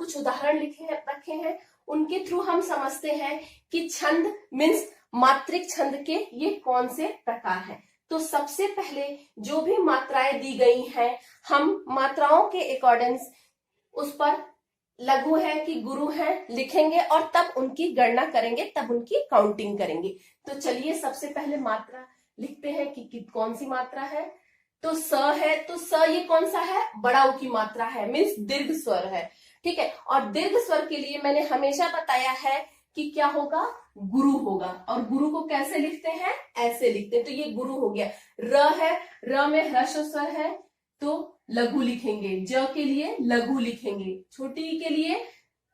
कुछ उदाहरण रखे हैं, उनके थ्रू हम समझते हैं कि छंद मीन्स मात्रिक छंद के ये कौन से प्रकार हैं। तो सबसे पहले जो भी मात्राएं दी गई हैं, हम मात्राओं के अकॉर्डिंग उस पर लघु है कि गुरु है लिखेंगे और तब उनकी गणना करेंगे, तब उनकी काउंटिंग करेंगे। तो चलिए सबसे पहले मात्रा लिखते हैं कि कौन सी मात्रा है। तो स है, तो स ये कौन सा है, बड़ा उ की मात्रा है, मीन्स दीर्घ स्वर है, ठीक है। और दीर्घ स्वर के लिए मैंने हमेशा बताया है कि क्या होगा, गुरु होगा। और गुरु को कैसे लिखते हैं, ऐसे लिखते हैं। तो ये गुरु हो गया। र है, र में ह्रस्व स्वर है तो लघु लिखेंगे। ज के लिए लघु लिखेंगे। छोटी ई के लिए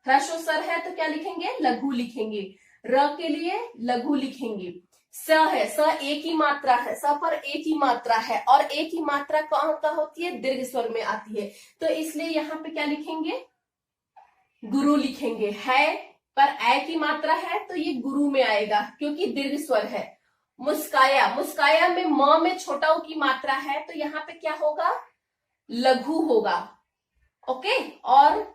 ह्रस्व स्वर है तो क्या लिखेंगे, लघु लिखेंगे। र के लिए लघु लिखेंगे। स है, स एक ही मात्रा है, स पर एक ही मात्रा है और एक ही मात्रा कहाँ का होती है, दीर्घ स्वर में आती है। तो इसलिए यहाँ पे क्या लिखेंगे, गुरु लिखेंगे। है पर ए की मात्रा है तो ये गुरु में आएगा क्योंकि दीर्घ स्वर है। मुस्काया, मुस्काया में म में छोटा उ की मात्रा है तो यहाँ पे क्या होगा, लघु होगा। ओके। और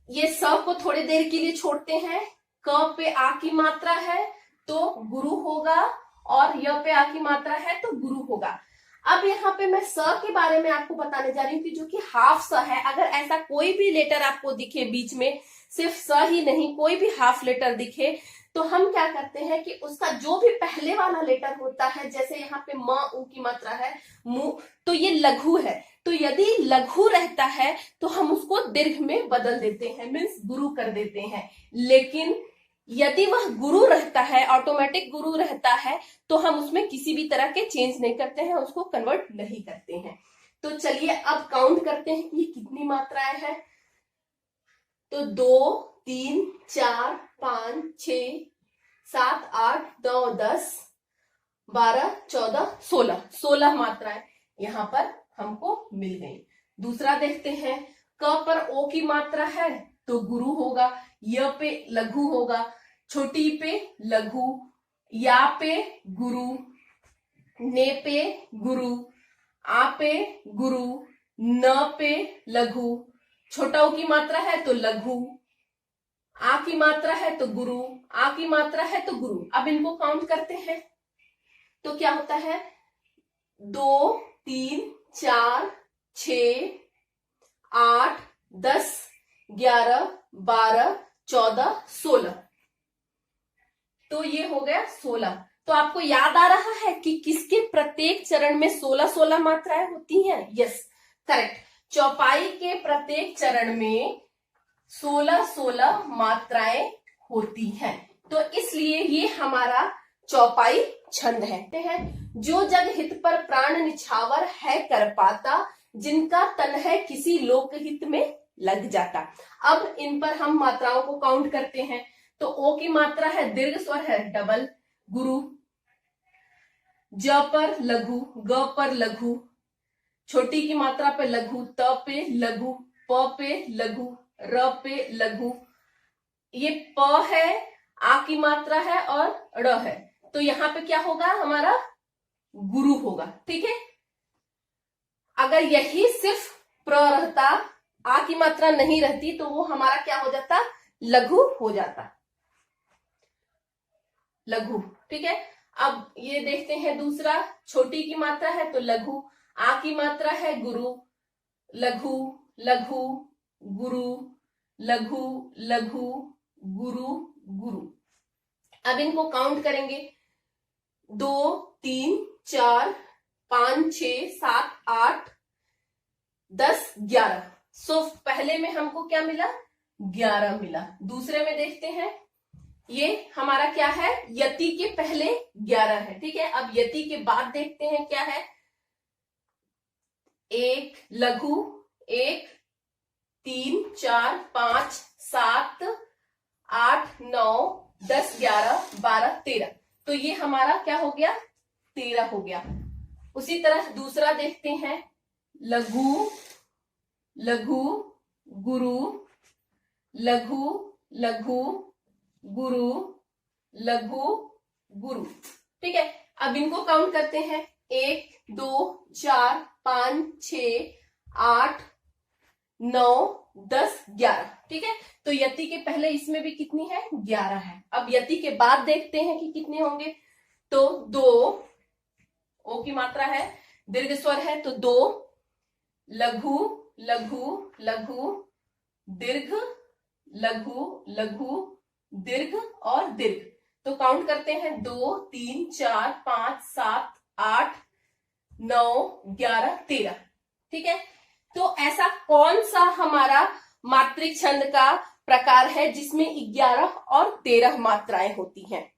ये स को थोड़ी देर के लिए छोड़ते हैं। क पे आ की मात्रा है तो गुरु होगा और य पे आ की मात्रा है तो गुरु होगा। अब यहाँ पे मैं स के बारे में आपको बताने जा रही हूँ कि जो कि हाफ स है। अगर ऐसा कोई भी लेटर आपको दिखे बीच में, सिर्फ स ही नहीं कोई भी हाफ लेटर दिखे, तो हम क्या करते हैं कि उसका जो भी पहले वाला लेटर होता है, जैसे यहाँ पे म उ की मात्रा है, मु, तो ये लघु है। तो यदि लघु रहता है तो हम उसको दीर्घ में बदल देते हैं, मीन्स गुरु कर देते हैं। लेकिन यदि वह गुरु रहता है, ऑटोमेटिक गुरु रहता है, तो हम उसमें किसी भी तरह के चेंज नहीं करते हैं, उसको कन्वर्ट नहीं करते हैं। तो चलिए अब काउंट करते हैं कि कितनी मात्राएं हैं। तो 2, 3, 4, 5, 6, 7, 8, 9, 10, 12, 14, 16, 16 मात्राएं यहाँ पर हमको मिल गई। दूसरा देखते हैं। क पर ओ की मात्रा है तो गुरु होगा। य पे लघु होगा। छोटी पे लघु। या पे गुरु। ने पे गुरु। आ पे गुरु। न पे लघु। छोटा उ की मात्रा है तो लघु। आ की मात्रा है तो गुरु। आ की मात्रा है तो गुरु। अब इनको काउंट करते हैं तो क्या होता है, 2, 3, 4, 6, 8, 10, 11, 12, 14, 16। तो ये हो गया 16। तो आपको याद आ रहा है कि किसके प्रत्येक चरण में 16-16 मात्राएं होती हैं। Yes, correct. चौपाई के प्रत्येक चरण में 16-16 मात्राएं होती हैं। तो इसलिए ये हमारा चौपाई छंद है। जो जग हित पर प्राण निछावर है कर पाता, जिनका तन है किसी लोकहित में लग जाता। अब इन पर हम मात्राओं को काउंट करते हैं। तो ओ की मात्रा है, दीर्घ स्वर है, डबल गुरु। ज पर लघु, ग पर लघु, छोटी की मात्रा पे लघु, त पे लघु, प पे लघु, र पे लघु। ये प है, आ की मात्रा है और ड़ है, तो यहाँ पे क्या होगा, हमारा गुरु होगा। ठीक है। अगर यही सिर्फ प्र रहता, आ की मात्रा नहीं रहती, तो वो हमारा क्या हो जाता, लघु हो जाता, लघु। ठीक है। अब ये देखते हैं दूसरा। छोटी की मात्रा है तो लघु, आ की मात्रा है गुरु, लघु लघु गुरु, लघु लघु गुरु गुरु। अब इनको काउंट करेंगे। 2, 3, 4, 5, 6, 7, 8, 10, 11। सो पहले में हमको क्या मिला, 11 मिला। दूसरे में देखते हैं, ये हमारा क्या है, यति के पहले 11 है। ठीक है। अब यति के बाद देखते हैं क्या है, 1 लघु, 1, 3, 4, 5, 7, 8, 9, 10, 11, 12, 13। तो ये हमारा क्या हो गया, 13 हो गया। उसी तरह दूसरा देखते हैं, लघु लघु गुरु, लघु लघु गुरु, लघु गुरु। ठीक है। अब इनको काउंट करते हैं। 1, 2, 4, 5, 6, 8, 9, 10 11, ठीक है। तो यति के पहले इसमें भी कितनी है, 11 है। अब यति के बाद देखते हैं कि कितने होंगे। तो 2 ओ की मात्रा है, दीर्घ स्वर है, तो 2 लघु लघु लघु दीर्घ लघु लघु दीर्घ और दीर्घ। तो काउंट करते हैं 2 3 4 5 7 8 9 11 13, ठीक है। तो ऐसा कौन सा हमारा मात्रिक छंद का प्रकार है जिसमें 11 और 13 मात्राएं होती हैं।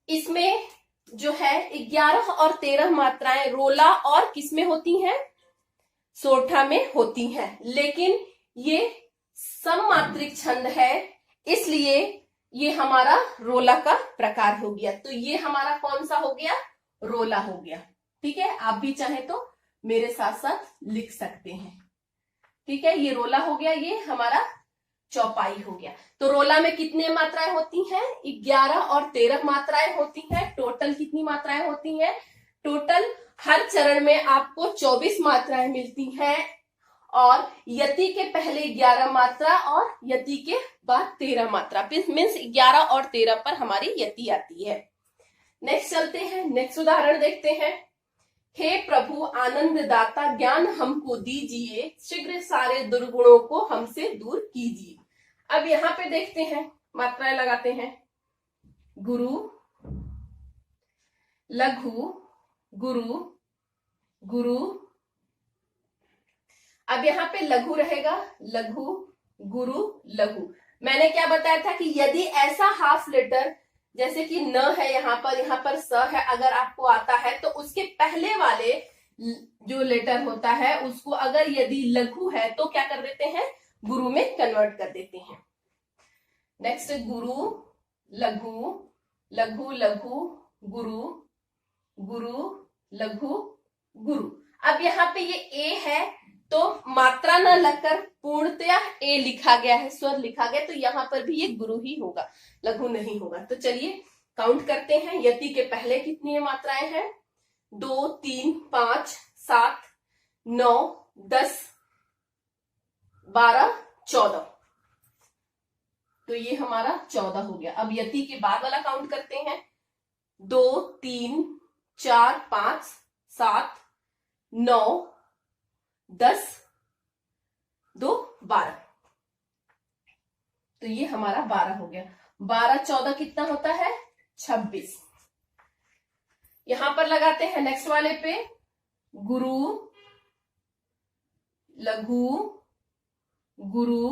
इसमें जो है 11 और 13 मात्राएं रोला और किसमें होती हैं, सोरठा में होती हैं। लेकिन ये सममात्रिक छंद है, इसलिए ये हमारा रोला का प्रकार हो गया। तो ये हमारा कौन सा हो गया, रोला हो गया, ठीक है। आप भी चाहे तो मेरे साथ साथ लिख सकते हैं, ठीक है। ये रोला हो गया, ये हमारा चौपाई हो गया। तो रोला में कितने मात्राएं होती हैं, 11 और 13 मात्राएं होती हैं। टोटल कितनी मात्राएं होती हैं, टोटल हर चरण में आपको 24 मात्राएं मिलती हैं। और यति के पहले 11 मात्रा और यति के बाद 13 मात्रा, मीन्स 11 और 13 पर हमारी यति आती है। नेक्स्ट चलते हैं, नेक्स्ट उदाहरण देखते हैं। हे प्रभु आनंद दाता ज्ञान हमको दीजिए, शीघ्र सारे दुर्गुणों को हमसे दूर कीजिए। अब यहाँ पे देखते हैं, मात्राएं लगाते हैं। गुरु लघु गुरु गुरु। अब यहाँ पे लघु रहेगा, लघु गुरु लघु। मैंने क्या बताया था कि यदि ऐसा हाफ लेटर जैसे कि न है, यहाँ पर स है, अगर आपको आता है तो उसके पहले वाले जो लेटर होता है उसको अगर यदि लघु है तो क्या कर देते हैं, गुरु में कन्वर्ट कर देते हैं। नेक्स्ट गुरु लघु लघु लघु गुरु गुरु लघु गुरु। अब यहाँ पे ये ए है तो मात्रा न लगकर पूर्णतया ए लिखा गया है, स्वर लिखा गया, तो यहाँ पर भी ये गुरु ही होगा, लघु नहीं होगा। तो चलिए काउंट करते हैं, यति के पहले कितनी मात्राएं हैं, 2 3 5 7 9 10 12 14। तो ये हमारा 14 हो गया। अब यति के बाद वाला काउंट करते हैं, 2 3 4 5 7 9 10 2 12। तो ये हमारा 12 हो गया। 12 14 कितना होता है, 26। यहां पर लगाते हैं नेक्स्ट वाले पे, गुरु लघु गुरु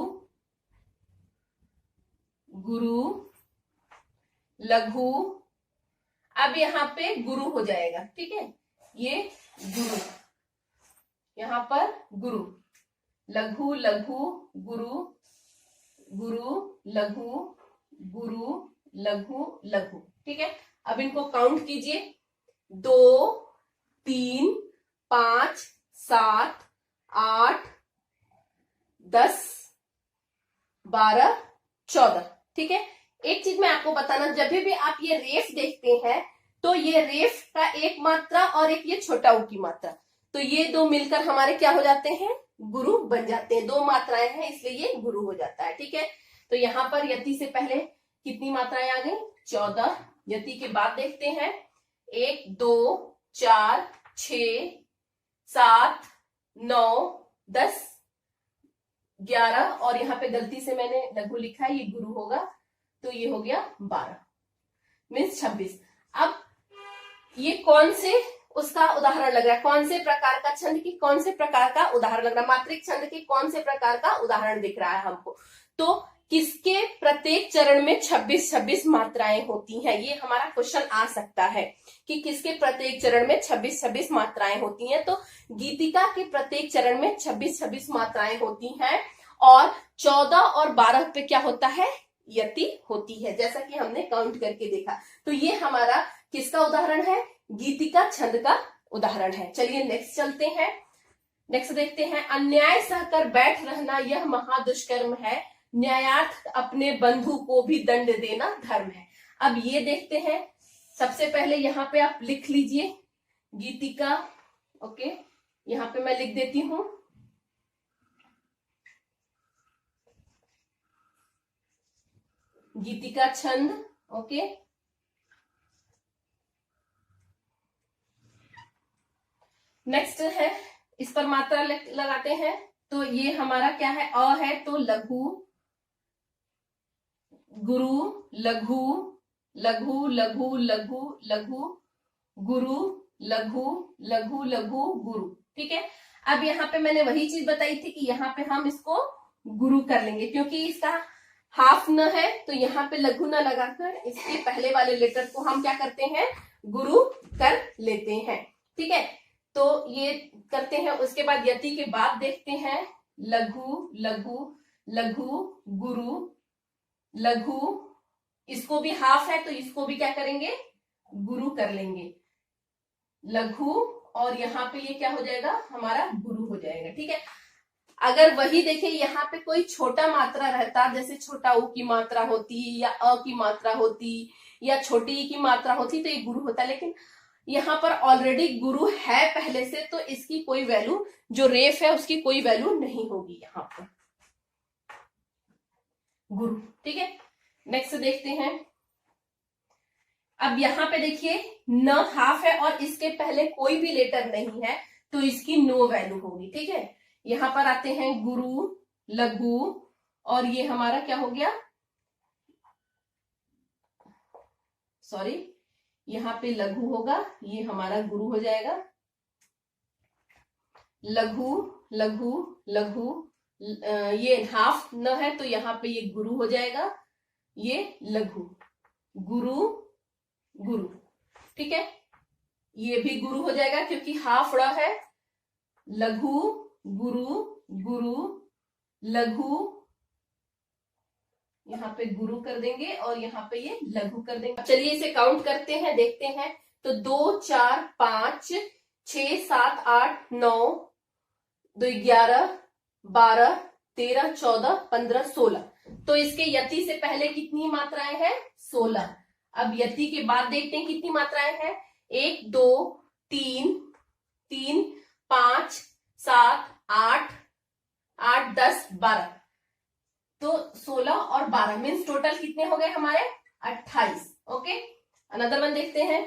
गुरु लघु। अब यहाँ पे गुरु हो जाएगा, ठीक है। ये गुरु, यहाँ पर गुरु, लघु लघु गुरु गुरु लघु गुरु लघु लघु, ठीक है। अब इनको काउंट कीजिए, 2 3 5 7 8 10 12 14, ठीक है। एक चीज मैं आपको बताना, जब भी आप ये रेफ देखते हैं तो ये रेफ का एक मात्रा और एक ये छोटा ऊ की मात्रा, तो ये दो मिलकर हमारे क्या हो जाते हैं, गुरु बन जाते हैं। 2 मात्राएं हैं इसलिए ये गुरु हो जाता है, ठीक है। तो यहाँ पर यति से पहले कितनी मात्राएं आ गई, 14। यति के बाद देखते हैं, 1 2 4 6 7 9 10 11, और यहाँ पे गलती से मैंने लघु लिखा है, ये गुरु होगा, तो ये हो गया 12 मीन्स 26। अब ये कौन से उसका उदाहरण लग रहा है, कौन से प्रकार का छंद की कौन से प्रकार का उदाहरण लग रहा है, मात्रिक छंद के कौन से प्रकार का उदाहरण दिख रहा है हमको। तो किसके प्रत्येक चरण में 26-26 मात्राएं होती हैं, ये हमारा क्वेश्चन आ सकता है कि किसके प्रत्येक चरण में 26-26 मात्राएं होती हैं। तो गीतिका के प्रत्येक चरण में 26-26 मात्राएं होती हैं, और 14 और 12 पे क्या होता है, यति होती है, जैसा कि हमने काउंट करके देखा। तो ये हमारा किसका उदाहरण है, गीतिका छंद का उदाहरण है। चलिए नेक्स्ट चलते हैं, नेक्स्ट देखते हैं। अन्याय सहकर बैठ रहना यह महादुष्कर्म है, न्यायार्थ अपने बंधु को भी दंड देना धर्म है। अब ये देखते हैं, सबसे पहले यहाँ पे आप लिख लीजिए गीतिका, ओके, यहाँ पे मैं लिख देती हूं गीतिका छंद। ओके, नेक्स्ट है, इस पर मात्रा लगाते हैं। तो ये हमारा क्या है, अ है, तो लघु, गुरु, लघु, लघु, लघु, लघु, लघु, गुरु, लघु, लघु, लघु, गुरु। ठीक है, अब यहाँ पे मैंने वही चीज बताई थी कि यहाँ पे हम इसको गुरु कर लेंगे, क्योंकि इसका हाफ न है, तो यहाँ पे लघु न लगाकर इसके पहले वाले लेटर को हम क्या करते हैं, गुरु कर लेते हैं। ठीक है, तो ये करते हैं। उसके बाद यति के बाद देखते हैं, लघु, लघु, लघु, गुरु, लघु, इसको भी हाफ है तो इसको भी क्या करेंगे, गुरु कर लेंगे, लघु, और यहाँ पे ये क्या हो जाएगा, हमारा गुरु हो जाएगा। ठीक है, अगर वही देखिए यहाँ पे कोई छोटा मात्रा रहता, जैसे छोटा ऊ की मात्रा होती, या अ की मात्रा होती, या छोटी ई की मात्रा होती, तो ये गुरु होता। लेकिन यहाँ पर ऑलरेडी गुरु है पहले से, तो इसकी कोई वैल्यू, जो रेफ है उसकी कोई वैल्यू नहीं होगी यहाँ पर, गुरु। ठीक है, नेक्स्ट देखते हैं। अब यहाँ पे देखिए न हाफ है और इसके पहले कोई भी लेटर नहीं है, तो इसकी नो वैल्यू होगी। ठीक है, यहाँ पर आते हैं गुरु, लघु, और ये हमारा क्या हो गया, सॉरी, यहाँ पे लघु होगा, ये हमारा गुरु हो जाएगा, लघु, लघु, लघु, ये हाफ न है तो यहाँ पे ये गुरु हो जाएगा, ये लघु, गुरु, गुरु। ठीक है, ये भी गुरु हो जाएगा क्योंकि हाफ ड़ है, लघु, गुरु, गुरु, लघु, यहाँ पे गुरु कर देंगे और यहाँ पे ये लघु कर देंगे। चलिए इसे काउंट करते हैं, देखते हैं। तो 2, 4, 5, 6, 7, 8, 9, 2, 11, 12, 13, 14, 15, 16। तो इसके यति से पहले कितनी मात्राएं हैं, 16। अब यति के बाद देखते हैं कितनी मात्राएं हैं, 1, 2, 3, 3, 5, 7, 8, 8, 10, 12। तो 16 और 12 मीन्स टोटल कितने हो गए हमारे, 28। ओके, अनदर वन देखते हैं।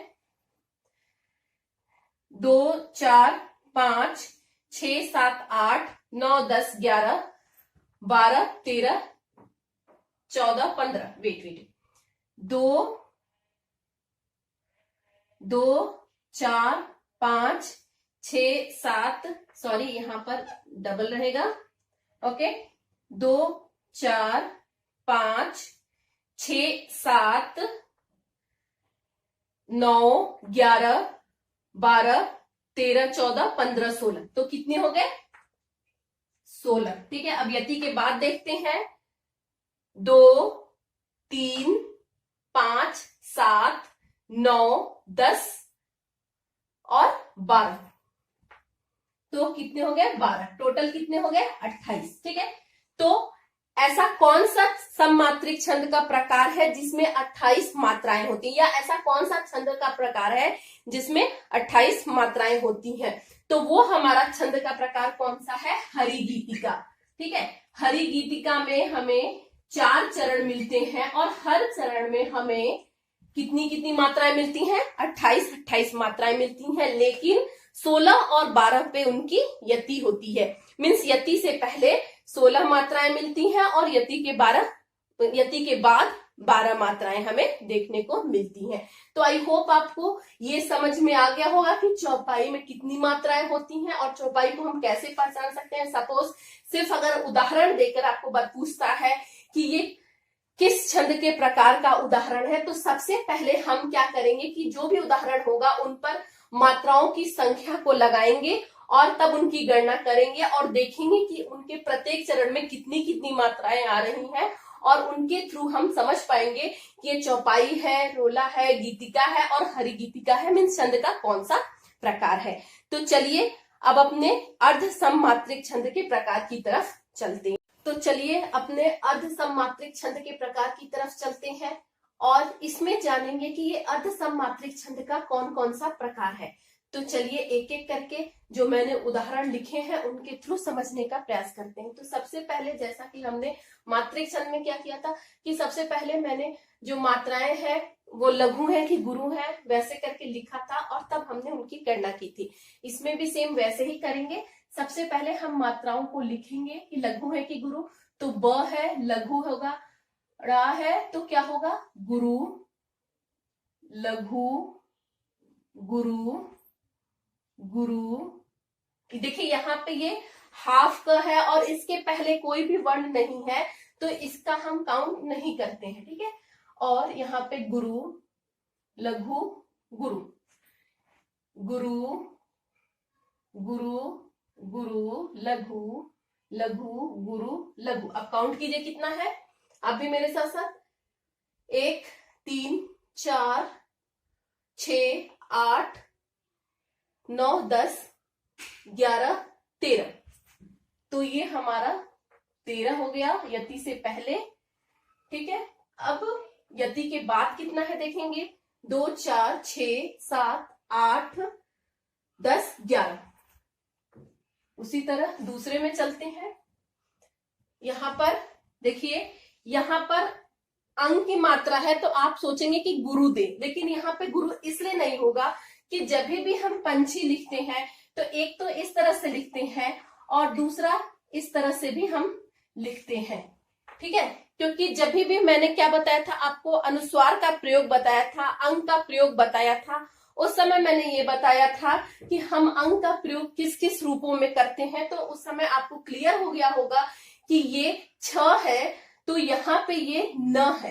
2, 4, 5, 6, 7, 8, 9, 10, 11, 12, 13, 14, 15। वेट 2, 4, 5, 6, 7, सॉरी यहाँ पर डबल रहेगा। ओके, 2, 4, 5, 6, 7, 9, 11, 12, 13, 14, 15, 16। तो कितने हो गए, 16। ठीक है, अब यति के बाद देखते हैं। 2, 3, 5, 7, 9, 10 और 12। तो कितने हो गए, 12। टोटल कितने हो गए, 28। ठीक है, तो ऐसा कौन सा सममात्रिक छंद का प्रकार है जिसमें 28 मात्राएं होती हैं, या ऐसा कौन सा छंद का प्रकार है जिसमें 28 मात्राएं होती हैं, तो वो हमारा छंद का प्रकार कौन सा है, हरिगीतिका। ठीक है, हरिगीतिका में हमें 4 चरण मिलते हैं और हर चरण में हमें कितनी कितनी मात्राएं मिलती हैं, 28 मात्राएं मिलती हैं, लेकिन 16 और 12 पे उनकी यति होती है। मीन्स यति से पहले 16 मात्राएं मिलती हैं और यति के बाद 12 मात्राएं हमें देखने को मिलती हैं। तो आई होप आपको ये समझ में आ गया होगा कि चौपाई में कितनी मात्राएं होती हैं और चौपाई को हम कैसे पहचान सकते हैं। सपोज सिर्फ अगर उदाहरण देकर आपको पूछता है कि ये किस छंद के प्रकार का उदाहरण है, तो सबसे पहले हम क्या करेंगे कि जो भी उदाहरण होगा उन पर मात्राओं की संख्या को लगाएंगे और तब उनकी गणना करेंगे और देखेंगे कि उनके प्रत्येक चरण में कितनी कितनी मात्राएं आ रही हैं, और उनके थ्रू हम समझ पाएंगे कि ये चौपाई है, रोला है, गीतिका है और हरिगीतिका है, मीन्स छंद का कौन सा प्रकार है। तो चलिए अब अपने अर्ध सममात्रिक छंद के प्रकार की तरफ चलते हैं। तो चलिए अपने अर्ध सममात्रिक छंद के प्रकार की तरफ चलते हैं और इसमें जानेंगे कि ये अर्ध सममात्रिक छंद का कौन कौन सा प्रकार है। तो चलिए एक एक करके जो मैंने उदाहरण लिखे हैं उनके थ्रू समझने का प्रयास करते हैं। तो सबसे पहले जैसा कि हमने मात्रिक छंद में क्या किया था कि सबसे पहले मैंने जो मात्राएं हैं वो लघु है कि गुरु है वैसे करके लिखा था और तब हमने उनकी गणना की थी। इसमें भी सेम वैसे ही करेंगे। सबसे पहले हम मात्राओं को लिखेंगे कि लघु है कि गुरु, तो ब है लघु होगा, ड़ा है तो क्या होगा गुरु, लघु, गुरु, गुरु। देखिए यहाँ पे ये हाफ का है और इसके पहले कोई भी वर्ण नहीं है तो इसका हम काउंट नहीं करते हैं, ठीक है। और यहाँ पे गुरु, लघु, गुरु, गुरु, गुरु, गुरु, लघु, लघु, गुरु, लघु। अब काउंट कीजिए कितना है, आप भी मेरे साथ साथ। 1 3 4 6 8 9 10 11 13। तो ये हमारा 13 हो गया यति से पहले, ठीक है। अब यति के बाद कितना है देखेंगे, 2 4 6 7 8 10 11। उसी तरह दूसरे में चलते हैं। यहां पर देखिए, यहां पर अंक की मात्रा है तो आप सोचेंगे कि गुरु दे, लेकिन यहाँ पे गुरु इसलिए नहीं होगा कि जब भी हम पंछी लिखते हैं तो एक तो इस तरह से लिखते हैं और दूसरा इस तरह से भी हम लिखते हैं, ठीक है। क्योंकि जब भी मैंने क्या बताया था आपको, अनुस्वार का प्रयोग बताया था, अंक का प्रयोग बताया था, उस समय मैंने ये बताया था कि हम अंक का प्रयोग किस किस रूपों में करते हैं। तो उस समय आपको क्लियर हो गया होगा कि ये छ है तो यहाँ पे ये न है,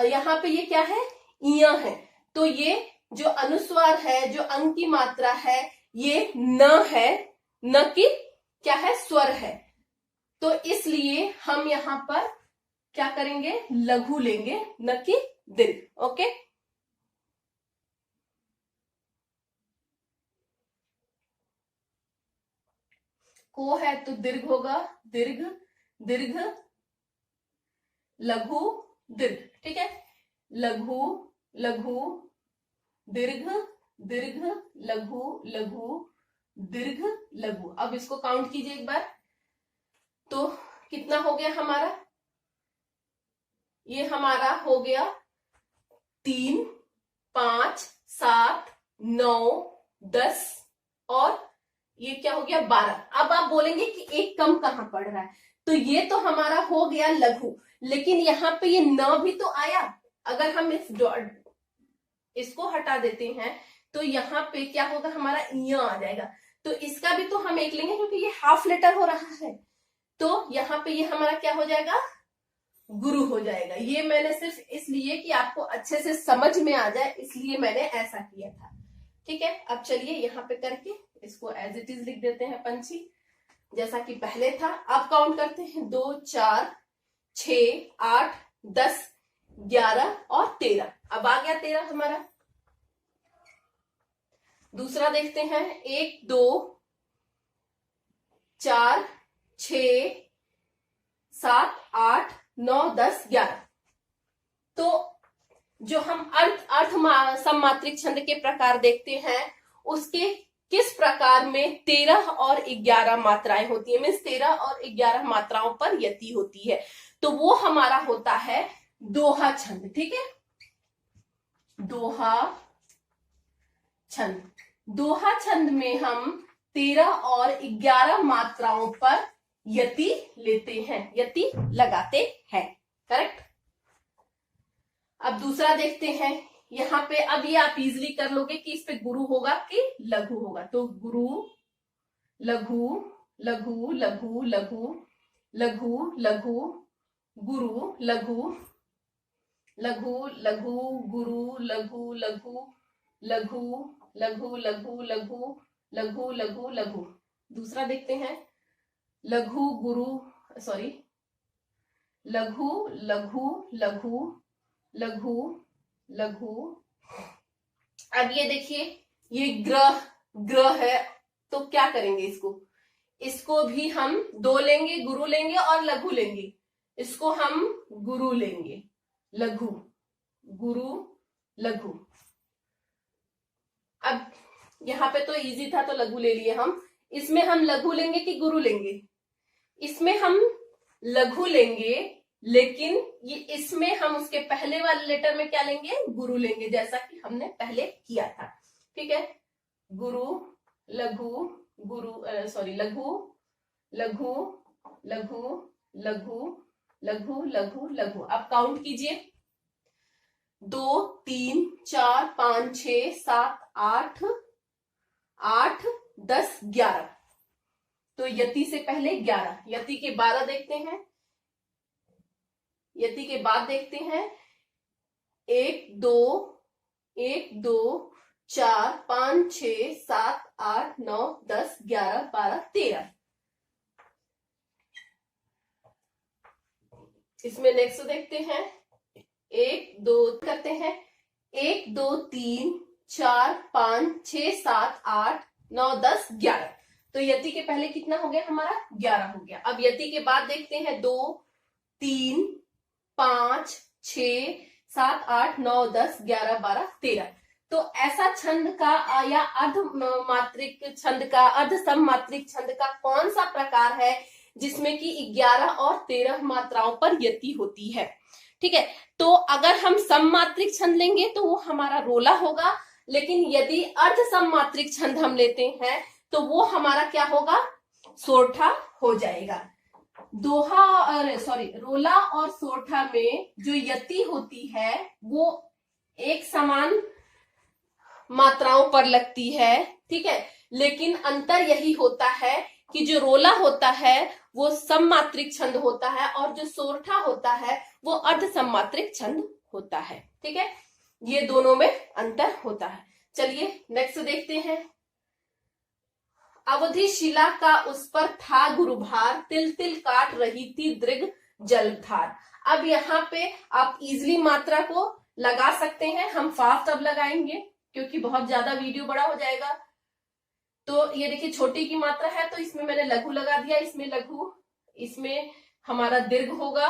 यहाँ पे ये क्या है इया है। तो ये जो अनुस्वार है, जो अंक की मात्रा है, ये न है, न की क्या है स्वर है। तो इसलिए हम यहाँ पर क्या करेंगे, लघु लेंगे, न कि दीर्घ। ओके, को है तो दीर्घ होगा, दीर्घ, दीर्घ, लघु, दीर्घ, ठीक है। लघु, लघु, दीर्घ, दीर्घ, लघु, लघु, दीर्घ, लघु। अब इसको काउंट कीजिए एक बार, तो कितना हो गया हमारा, ये हमारा हो गया 3 5 7 9 10 और ये क्या हो गया 12। अब आप बोलेंगे कि एक कम कहां पड़ रहा है, तो ये तो हमारा हो गया लघु, लेकिन यहाँ पे ये न भी तो आया। अगर हम इसको हटा देते हैं तो यहाँ पे क्या होगा, हमारा इया आ जाएगा। तो इसका भी तो हम एक लेंगे क्योंकि ये हाफ लेटर हो रहा है। तो यहाँ पे ये हमारा क्या हो जाएगा, गुरु हो जाएगा। ये मैंने सिर्फ इसलिए कि आपको अच्छे से समझ में आ जाए इसलिए मैंने ऐसा किया था, ठीक है। अब चलिए यहाँ पे करके इसको एज इट इज लिख देते हैं पंछी, जैसा कि पहले था। अब काउंट करते हैं 2 4 6 8 10 11 और 13। अब आ गया 13 हमारा। दूसरा देखते हैं, 1 2 4 6 7 8 9 10 11। तो जो हम अर्थ सममात्रिक छंद के प्रकार देखते हैं उसके किस प्रकार में 13 और 11 मात्राएं होती है, मीन्स 13 और 11 मात्राओं पर यति होती है। तो वो हमारा होता है दोहा छंद, ठीक है। दोहा छंद, दोहा छंद में हम 13 और 11 मात्राओं पर यति लेते हैं, यति लगाते हैं, करेक्ट। अब दूसरा देखते हैं, यहाँ पे अब ये आप इजिली कर लोगे कि इस पे गुरु होगा कि लघु होगा। तो गुरु, लघु, लघु, लघु, लघु, लघु, लघु, गुरु, लघु, लघु, लघु, गुरु, लघु, लघु, लघु, लघु, लघु, लघु, लघु, लघु, लघु। दूसरा देखते हैं, लघु, गुरु, सॉरी, लघु, लघु, लघु, लघु, लघु। अब ये देखिए, ये ग्रह, ग्रह है, तो क्या करेंगे इसको भी हम 2 लेंगे, गुरु लेंगे और लघु लेंगे। इसको हम गुरु लेंगे, लघु, गुरु, लघु। अब यहाँ पे तो इजी था तो लघु ले लिए हम। इसमें हम लघु लेंगे कि गुरु लेंगे? इसमें हम लघु लेंगे, लेकिन ये इसमें हम उसके पहले वाले लेटर में क्या लेंगे? गुरु लेंगे, जैसा कि हमने पहले किया था। ठीक है, गुरु, लघु, गुरु, सॉरी, लघु, लघु, लघु, लघु, लघु, लघु, लघु। अब काउंट कीजिए, 2 3 4 5 6 7 8 8 10 11। तो यति से पहले 11, यति के 12 देखते हैं, यति के बाद देखते हैं 1 2 1 2 4 5 6 7 8 9 10 11 12 13। इसमें नेक्स्ट देखते हैं, 1 2 करते हैं, 1 2 3 4 5 6 7 8 9 10 11। तो यति के पहले कितना हो गया हमारा? 11 हो गया। अब यति के बाद देखते हैं, 2 3 5 6 7 8 9 10 11 12 13। तो ऐसा छंद का या अर्ध मात्रिक छंद का, अर्ध सममात्रिक छंद का कौन सा प्रकार है जिसमें कि 11 और 13 मात्राओं पर यति होती है? ठीक है, तो अगर हम सममात्रिक छंद लेंगे तो वो हमारा रोला होगा, लेकिन यदि अर्ध सममात्रिक छंद हम लेते हैं तो वो हमारा क्या होगा? सोरठा हो जाएगा। रोला और सोरठा में जो यति होती है वो एक समान मात्राओं पर लगती है। ठीक है, लेकिन अंतर यही होता है कि जो रोला होता है वो सममात्रिक छंद होता है और जो सोरठा होता है वो अर्ध सममात्रिक छंद होता है। ठीक है, ये दोनों में अंतर होता है। चलिए नेक्स्ट देखते हैं, अवधि शिला का उस पर था गुरुभार, तिल तिल काट रही थी दृग जलधार। अब यहाँ पे आप इजिली मात्रा को लगा सकते हैं, हम फास्ट अब लगाएंगे क्योंकि बहुत ज्यादा वीडियो बड़ा हो जाएगा। तो ये देखिए छोटी की मात्रा है तो इसमें मैंने लघु लगा दिया, इसमें लघु, इसमें हमारा दीर्घ होगा,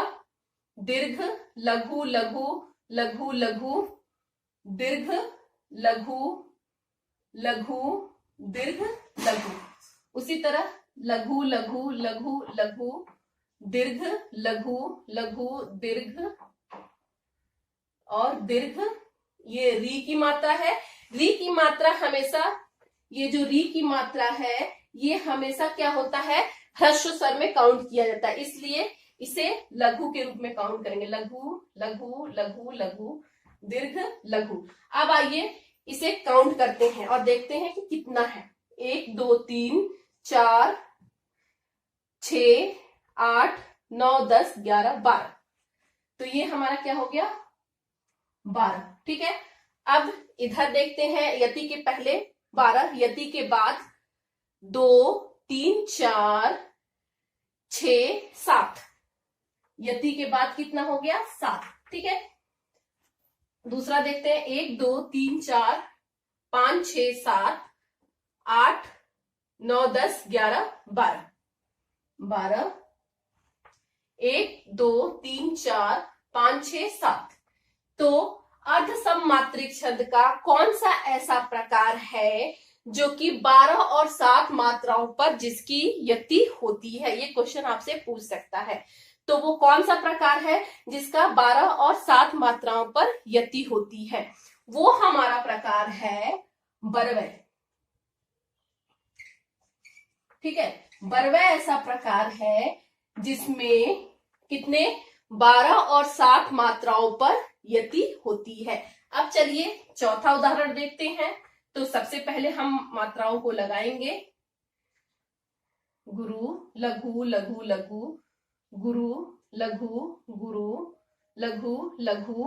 दीर्घ लघु लघु लघु लघु, दीर्घ लघु लघु दीर्घ लघु। उसी तरह लघु लघु लघु लघु, दीर्घ लघु लघु दीर्घ और दीर्घ। ये री की मात्रा है। री की मात्रा हमेशा, ये जो री की मात्रा है ये हमेशा क्या होता है? ह्रस्व स्वर में काउंट किया जाता है, इसलिए इसे लघु के रूप में काउंट करेंगे। लघु लघु लघु लघु दीर्घ लघु। अब आइए इसे काउंट करते हैं और देखते हैं कि कितना है। 1 2 3 4 6 8 9 10 11 12। तो ये हमारा क्या हो गया? 12। ठीक है, अब इधर देखते हैं, यति के पहले 12, यति के बाद 2 3 4 6 7, यति के बाद कितना हो गया? 7। ठीक है, दूसरा देखते हैं, 1 2 3 4 5 6 7 8 9 10 11 12 12। 1 2 3 4 5 6 7। तो अर्ध सममात्रिक छंद का कौन सा ऐसा प्रकार है जो कि 12 और 7 मात्राओं पर जिसकी यति होती है? ये क्वेश्चन आपसे पूछ सकता है। तो वो कौन सा प्रकार है जिसका 12 और 7 मात्राओं पर यति होती है? वो हमारा प्रकार है बरवै। ठीक है, बरवै ऐसा प्रकार है जिसमें कितने? 12 और 7 मात्राओं पर यति होती है। अब चलिए चौथा उदाहरण देखते हैं। तो सबसे पहले हम मात्राओं को लगाएंगे, गुरु लघु लघु लघु, गुरु लघु गुरु लघु लघु,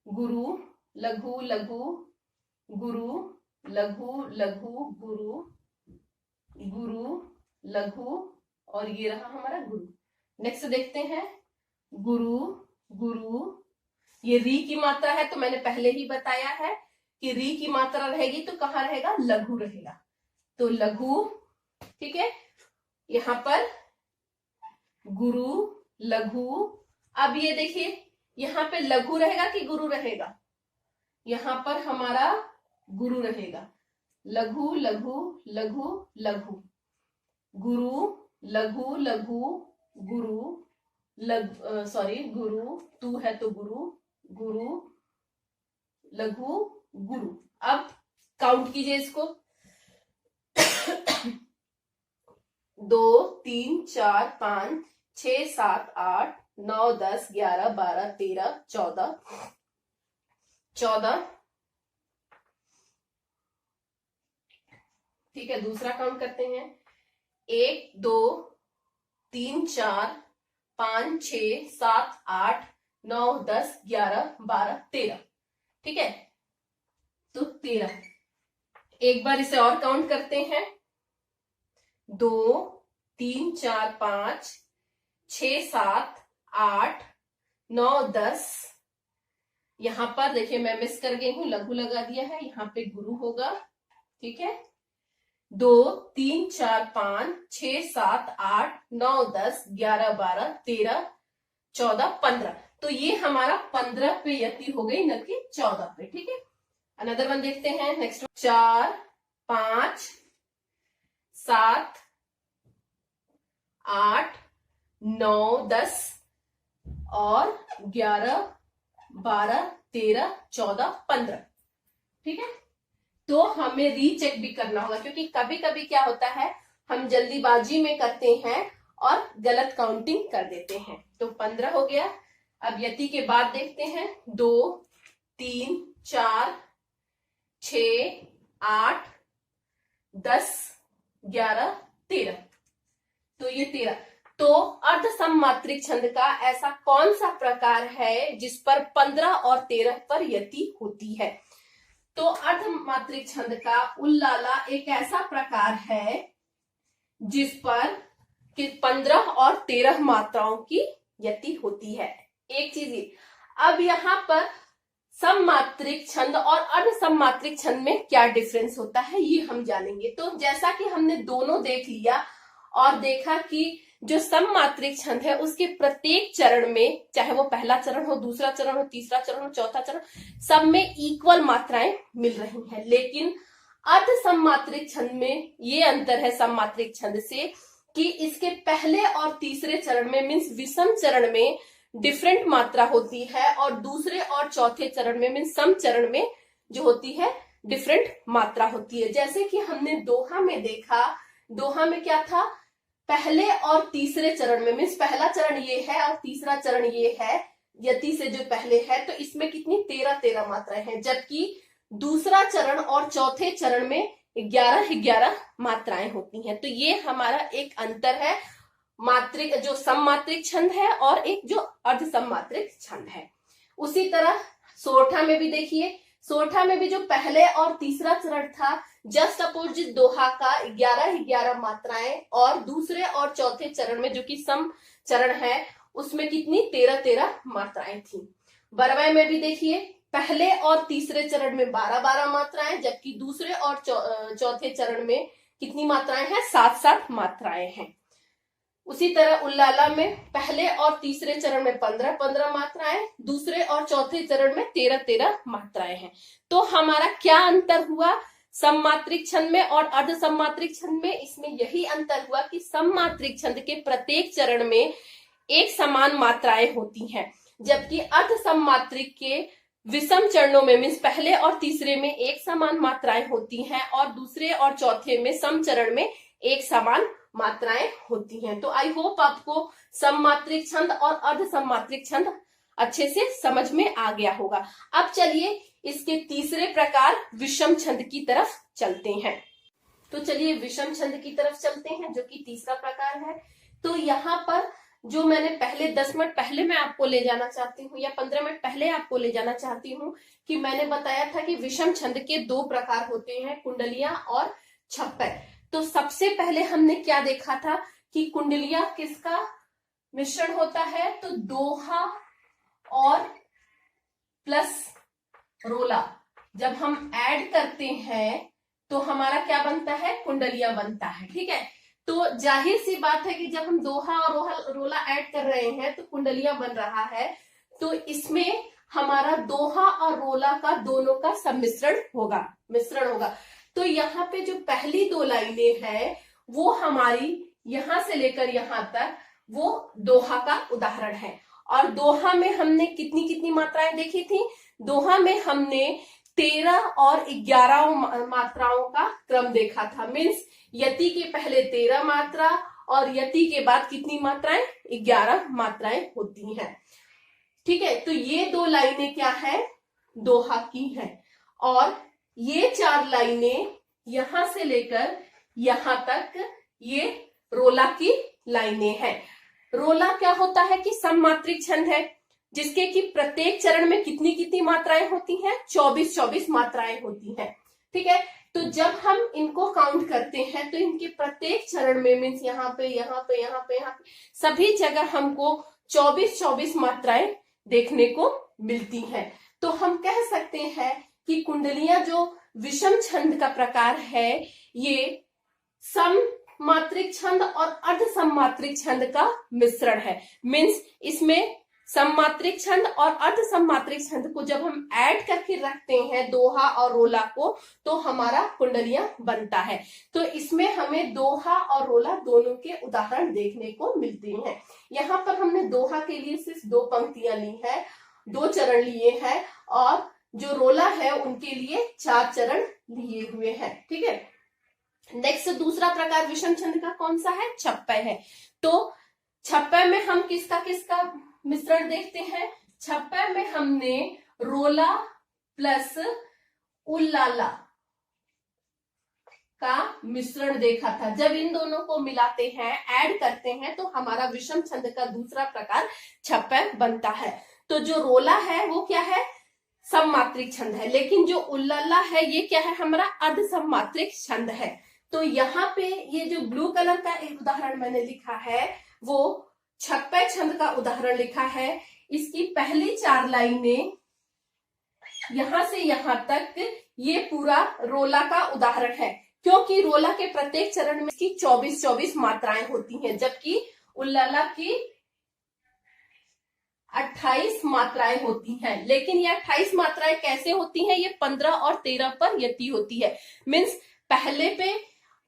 गुरु लघु लघु गुरु लघु लघु गुरु, गुरु लघु, और ये रहा हमारा गुरु। नेक्स्ट देखते हैं, गुरु गुरु। ये री की मात्रा है तो मैंने पहले ही बताया है कि री की मात्रा रहेगी तो कहाँ रहेगा? लघु रहेगा। तो लघु। ठीक है, यहां पर गुरु लघु। अब ये देखिए यहां पे लघु रहेगा कि गुरु रहेगा? यहां पर हमारा गुरु रहेगा। लघु लघु लघु लघु, गुरु लघु लघु गुरु, गुरु, तू है तो गुरु, गुरु लघु गुरु। अब काउंट कीजिए इसको। 2 3 4 5 6 7 8 9 10 11 12 13 14 14। ठीक है, दूसरा काउंट करते हैं। 1 2 3 4 5 6 7 8 9 10 11 12 13। ठीक है, तो 13। एक बार इसे और काउंट करते हैं। 2 3 4 5 6 7 8 9 10। यहां पर देखिए मैं मिस कर गई हूं, लघु लगा दिया है, यहां पे गुरु होगा। ठीक है, 2 3 4 5 6 7 8 9 10 11 12 13 14 15। तो ये हमारा 15 पे यति हो गई, न कि 14 पे। ठीक है, अनदर वन देखते हैं। नेक्स्ट 4 5 7 8 9 10 और 11 12 13 14 15। ठीक है, तो हमें रीचेक भी करना होगा, क्योंकि कभी कभी क्या होता है हम जल्दीबाजी में करते हैं और गलत काउंटिंग कर देते हैं। तो 15 हो गया। अब यति के बाद देखते हैं। 2 3 4 6 8 10 11 13। तो ये 13। तो अर्ध सममात्रिक छंद का ऐसा कौन सा प्रकार है जिस पर 15 और 13 पर यति होती है? तो अर्धमात्रिक छंद का उल्लाला एक ऐसा प्रकार है जिस पर कि 15 और 13 मात्राओं की यति होती है। एक चीज, अब यहाँ पर सममात्रिक छंद और अर्ध सममात्रिक छंद में क्या डिफरेंस होता है ये हम जानेंगे। तो जैसा कि हमने दोनों देख लिया और देखा कि जो सममात्रिक छंद है उसके प्रत्येक चरण में, चाहे वो पहला चरण हो, दूसरा चरण हो, तीसरा चरण हो, चौथा चरण, सब में इक्वल मात्राएं मिल रही हैं। लेकिन अर्ध सममात्रिक छंद में ये अंतर है सममात्रिक छंद से कि इसके पहले और तीसरे चरण में मीन्स विषम चरण में डिफरेंट मात्रा होती है और दूसरे और चौथे चरण में मीन्स सम चरण में जो होती है डिफरेंट मात्रा होती है। जैसे कि हमने दोहा में देखा, दोहा में क्या था, पहले और तीसरे चरण में मीन्स पहला चरण ये है और तीसरा चरण ये है, यति से जो पहले है, तो इसमें कितनी 13 मात्राएं हैं, जबकि दूसरा चरण और चौथे चरण में 11 मात्राएं होती हैं। तो ये हमारा एक अंतर है, मात्रिक जो सममात्रिक छंद है और एक जो अर्ध सममात्रिक छंद है। उसी तरह सोरठा में भी देखिए, सोरठा में भी जो पहले और तीसरा चरण था जस्ट अपोजिट दोहा का 11 मात्राएं, और दूसरे और चौथे चरण में जो कि सम चरण है उसमें कितनी 13 मात्राएं थी। बरवाई में भी देखिए, पहले और तीसरे चरण में 12 मात्राएं, जबकि दूसरे और चौथे चरण में कितनी मात्राएं हैं, 7 मात्राएं हैं। उसी तरह उल्लाला में पहले और तीसरे चरण में 15 मात्राएं, दूसरे और चौथे चरण में 13 मात्राएं हैं। तो हमारा क्या अंतर हुआ सममात्रिक छंद में और अर्ध सममात्रिक छंद में? इसमें यही अंतर हुआ कि सममात्रिक छंद के प्रत्येक चरण में एक समान मात्राएं होती हैं, जबकि अर्ध सममात्रिक के विषम चरणों में मीन्स पहले और तीसरे में एक समान मात्राएं होती हैं और दूसरे और चौथे में सम चरण में एक समान मात्राएं होती हैं। तो आई होप आपको सममात्रिक छंद और अर्ध सममात्रिक छंद अच्छे से समझ में आ गया होगा। अब चलिए इसके तीसरे प्रकार विषम छंद की तरफ चलते हैं। तो चलिए विषम छंद की तरफ चलते हैं, जो कि तीसरा प्रकार है। तो यहाँ पर जो मैंने पहले 10 मिनट पहले मैं आपको ले जाना चाहती हूँ या 15 मिनट पहले आपको ले जाना चाहती हूँ कि मैंने बताया था कि विषम छंद के 2 प्रकार होते हैं, कुंडलियां और छप्पर। तो सबसे पहले हमने क्या देखा था कि कुंडलियां किसका मिश्रण होता है, तो दोहा और प्लस रोला जब हम ऐड करते हैं तो हमारा क्या बनता है, कुंडलियां बनता है। ठीक है, तो जाहिर सी बात है कि जब हम दोहा और रोला ऐड कर रहे हैं तो कुंडलियां बन रहा है, तो इसमें हमारा दोहा और रोला का दोनों का सम्मिश्रण होगा, मिश्रण होगा। तो यहाँ पे जो पहली दो लाइनें हैं वो हमारी यहां से लेकर यहां तक वो दोहा का उदाहरण है। और दोहा में हमने कितनी कितनी मात्राएं देखी थी? दोहा में हमने 13 और 11 मात्राओं का क्रम देखा था। मीन्स यति के पहले 13 मात्रा और यति के बाद कितनी मात्राएं? 11 मात्राएं होती हैं। ठीक है, तो ये दो लाइनें क्या है? दोहा की है। और ये 4 लाइनें यहां से लेकर यहां तक ये रोला की लाइनें हैं। रोला क्या होता है कि सममात्रिक छंद है, जिसके कि प्रत्येक चरण में कितनी कितनी मात्राएं होती हैं? 24 मात्राएं होती हैं। ठीक है, तो जब हम इनको काउंट करते हैं तो इनके प्रत्येक चरण में मीन्स यहाँ पे यहाँ पे यहाँ पे यहाँ पे सभी जगह हमको 24 मात्राएं देखने को मिलती हैं। तो हम कह सकते हैं कि कुंडलियां जो विषम छंद का प्रकार है ये सम मात्रिक छंद और अर्ध सममात्रिक छंद का मिश्रण है। मीन्स इसमें सममात्रिक छंद और अर्ध सममात्रिक छंद को जब हम ऐड करके रखते हैं दोहा और रोला को तो हमारा कुंडलियां बनता है। तो इसमें हमें दोहा और रोला दोनों के उदाहरण देखने को मिलते हैं। यहाँ पर हमने दोहा के लिए सिर्फ 2 पंक्तियां ली है, 2 चरण लिए हैं, और जो रोला है उनके लिए 4 चरण लिए हुए हैं। ठीक है, नेक्स्ट दूसरा प्रकार विषम छंद का कौन सा है? छप्पय है। तो छप्पय में हम किसका किसका मिश्रण देखते हैं? छप्पय में हमने रोला प्लस उल्लाला का मिश्रण देखा था। जब इन दोनों को मिलाते हैं, ऐड करते हैं, तो हमारा विषम छंद का दूसरा प्रकार छप्पय बनता है। तो जो रोला है वो क्या है? सममात्रिक छंद है, लेकिन जो उल्लाला है ये क्या है? हमारा अर्ध सममात्रिक छंद है। तो यहाँ पे ये जो ब्लू कलर का एक उदाहरण मैंने लिखा है वो छप्पय छंद का उदाहरण लिखा है। इसकी पहली 4 लाइनें यहां से यहां तक ये पूरा रोला का उदाहरण है, क्योंकि रोला के प्रत्येक चरण में इसकी 24 मात्राएं होती हैं, जबकि उल्लाला की 28 मात्राएं होती हैं। लेकिन ये 28 मात्राएं कैसे होती हैं? ये 15 और 13 पर यति होती है। मीन्स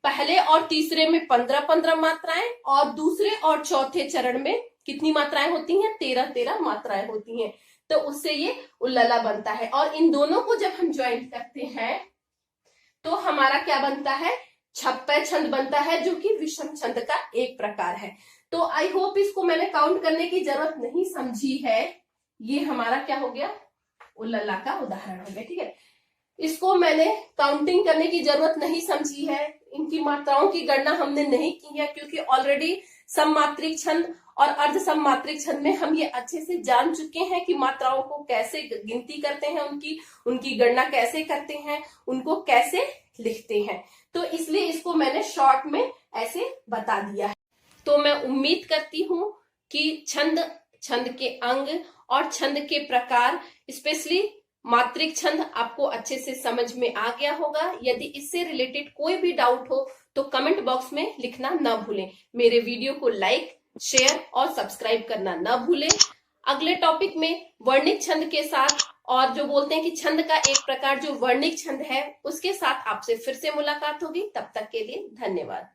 पहले और तीसरे में 15 मात्राएं और दूसरे और चौथे चरण में कितनी मात्राएं होती हैं? 13 मात्राएं होती हैं। तो उससे ये उल्लाला बनता है। और इन दोनों को जब हम ज्वाइंट करते हैं तो हमारा क्या बनता है? छप्पय छंद बनता है, जो कि विषम छंद का एक प्रकार है। तो आई होप इसको मैंने काउंट करने की जरूरत नहीं समझी है। ये हमारा क्या हो गया? उल्लाला का उदाहरण हो गया। ठीक है, इसको मैंने काउंटिंग करने की जरूरत नहीं समझी है, इनकी मात्राओं की गणना हमने नहीं की है, क्योंकि ऑलरेडी सममात्रिक छंद और अर्ध सममात्रिक छंद में हम ये अच्छे से जान चुके हैं कि मात्राओं को कैसे गिनती करते हैं, उनकी गणना कैसे करते हैं, उनको कैसे लिखते हैं। तो इसलिए इसको मैंने शॉर्ट में ऐसे बता दिया है। तो मैं उम्मीद करती हूँ कि छंद के अंग और छंद के प्रकार, स्पेशली मात्रिक छंद आपको अच्छे से समझ में आ गया होगा। यदि इससे रिलेटेड कोई भी डाउट हो तो कमेंट बॉक्स में लिखना ना भूलें। मेरे वीडियो को लाइक, शेयर और सब्सक्राइब करना ना भूलें। अगले टॉपिक में वर्णिक छंद के साथ, और जो बोलते हैं कि छंद का एक प्रकार जो वर्णिक छंद है, उसके साथ आपसे फिर से मुलाकात होगी। तब तक के लिए धन्यवाद।